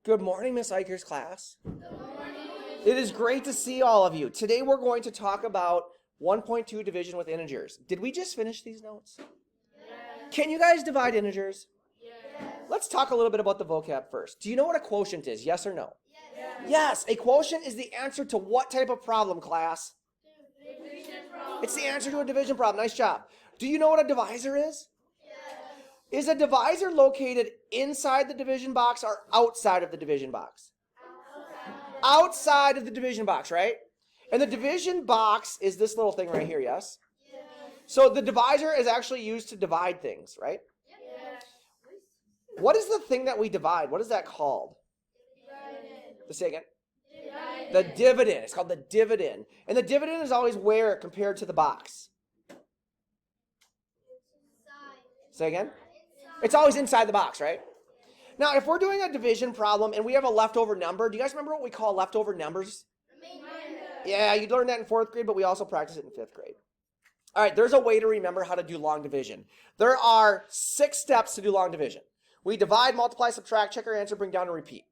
Good morning, Miss Eicher's class. Good morning. It is great to see all of you. Today we're going to talk about 1.2 division with integers. Did we just finish these notes? Yes. Can you guys divide integers? Yes. Let's talk a little bit about the vocab first. Do you know what a quotient is? Yes or no? Yes. Yes, a quotient is the answer to what type of problem, class? Division problem. It's the answer to a division problem. Nice job. Do you know what a divisor is? Yes. Is a divisor located inside the division box or outside of the division box? Outside of the division box, right? And the division box is this little thing right here, yes? Yes. So the divisor is actually used to divide things, right? Yes. What is the thing that we divide? What is that called? Divided. Say again. Divided. The dividend. It's called the dividend. And the dividend is always where compared to the box? Say again. It's always inside the box, right? Now, if we're doing a division problem and we have a leftover number, do you guys remember what we call leftover numbers? Yeah, you learned that in 4th grade, but we also practice it in 5th grade. All right, there's a way to remember how to do long division. There are 6 steps to do long division. We divide, multiply, subtract, check our answer, bring down, and repeat.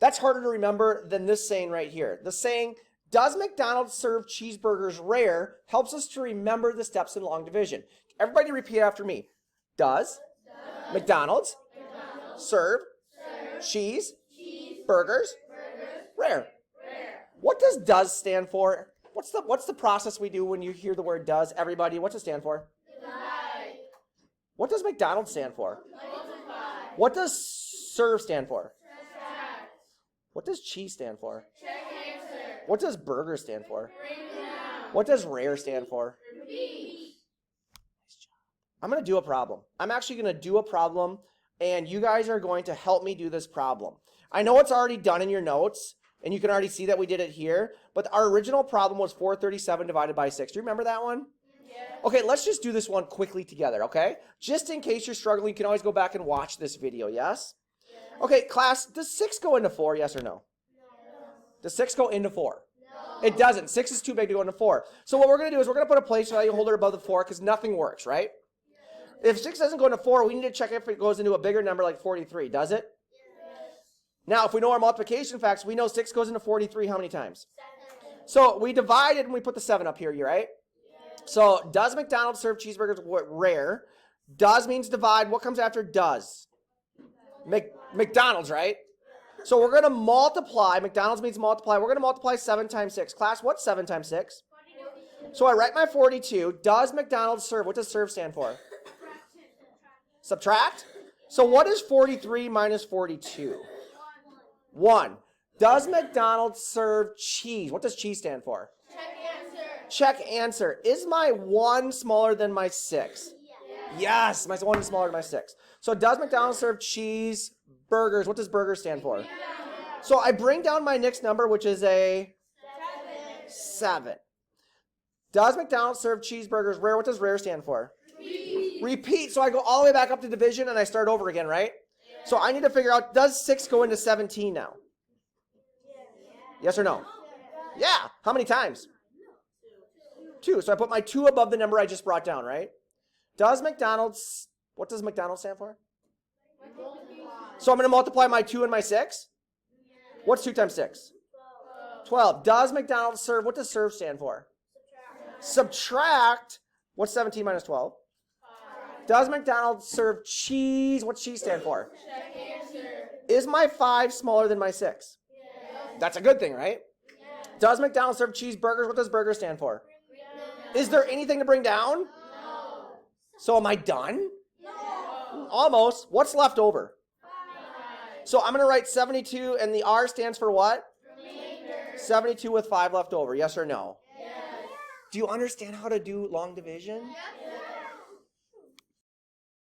That's harder to remember than this saying right here. The saying, does McDonald's serve cheeseburgers rare, helps us to remember the steps in long division. Everybody repeat after me. Does McDonald's serve cheeseburgers rare? What does stand for? What's the process we do when you hear the word does? Everybody, what's it stand for? Divide. What does McDonald's stand for? Multiply. What does serve stand for? Subtract. What does cheese stand for? Check answer. What does burger stand for? Bring down. What does rare stand for? Repeat. I'm going to do a problem. I'm actually going to do a problem, and you guys are going to help me do this problem. I know it's already done in your notes, and you can already see that we did it here, but our original problem was 437 divided by 6. Do you remember that one? Yes. Okay, let's just do this one quickly together, okay? Just in case you're struggling, you can always go back and watch this video, yes? Okay, class, does 6 go into 4, yes or no? No. Does 6 go into 4? No. It doesn't. 6 is too big to go into 4. So what we're going to do is we're going to put a placeholder above the 4 because nothing works, right? If 6 doesn't go into 4, we need to check if it goes into a bigger number like 43. Does it? Yes. Now, if we know our multiplication facts, we know 6 goes into 43 how many times? 7. So we divide it and we put the 7 up here, you right? Yes. So does McDonald's serve cheeseburgers rare? Does means divide. What comes after does? McDonald's, right? So we're going to multiply. McDonald's means multiply. We're going to multiply 7 times 6. Class, what's 7 times 6? 42. So I write my 42. Does McDonald's serve? What does serve stand for? Subtract? So what is 43 minus 42? 1. Does McDonald's serve cheese? What does cheese stand for? Check answer. Check answer. Is my 1 smaller than my 6? Yes, my 1 is smaller than my 6. So does McDonald's serve cheese burgers? What does burger stand for? So I bring down my next number, which is a 7. Does McDonald's serve cheeseburgers rare? What does rare stand for? Repeat. So I go all the way back up to division and I start over again, right? So I need to figure out, does 6 go into 17 now? Yes or no? Yeah. How many times? 2. So I put my 2 above the number I just brought down, right? Does McDonald's, what does McDonald's stand for? So I'm going to multiply my 2 and my 6. What's 2 times 6? 12. Does McDonald's serve, what does serve stand for? Subtract. What's 17 minus 12? Does McDonald's serve cheese? What's cheese stand for? Check answer. Is my 5 smaller than my 6? Yes. That's a good thing, right? Yes. Does McDonald's serve cheeseburgers? What does burger stand for? Is there anything to bring down? No. So am I done? No. Almost. What's left over? 5. So I'm going to write 72, and the R stands for what? Remainder. 72 with 5 left over. Yes or no? Yes. Do you understand how to do long division? Yes.